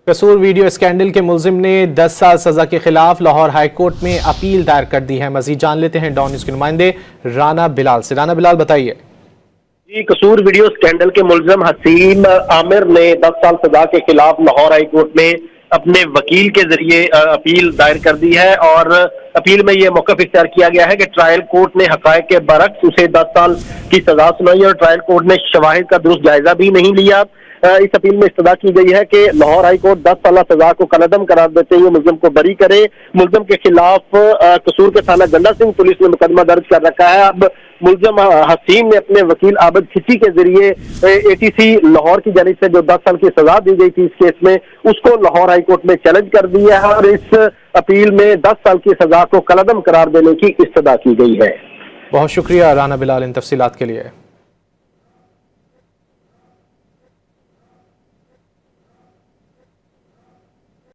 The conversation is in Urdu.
قصور ویڈیو اسکینڈل کے ملزم نے 10 سال سزا کے خلاف لاہور ہائی کورٹ میں اپیل دائر کر دی ہے۔ مزید جان لیتے ہیں ڈان نیوز کے نمائندے رانا بلال سے۔ رانا بلال بتائیے۔ جی، قصور ویڈیو اسکینڈل کے ملزم حسین عامر نے 10 سال سزا کے خلاف لاہور ہائی کورٹ میں اپنے وکیل کے ذریعے اپیل دائر کر دی ہے، اور اپیل میں یہ موقف اختیار کیا گیا ہے کہ ٹرائل کورٹ نے حقائق کے برعکس اسے 10 سال کی سزا سنائی، اور ٹرائل کورٹ نے شواہد کا درست جائزہ بھی نہیں لیا۔ اس اپیل میں استدعا کی گئی ہے کہ لاہور ہائی کورٹ 10 سالہ سزا کو کالعدم قرار دیتے ہوئے ملزم کو بری کرے۔ ملزم کے خلاف قصور کے تھانہ گنڈا سنگھ پولیس نے مقدمہ درج کر رکھا ہے۔ اب ملزم حسین نے اپنے وکیل عابد کھچی کے ذریعے ATC لاہور کی جانب سے جو 10 سال کی سزا دی گئی تھی اس کیس میں، اس کو لاہور ہائی کورٹ میں چیلنج کر دیا ہے، اور اس اپیل میں 10 سال کی سزا کو کالعدم قرار دینے کی استدعا کی گئی ہے۔ بہت شکریہ رانا بلال ان تفصیلات کے لیے۔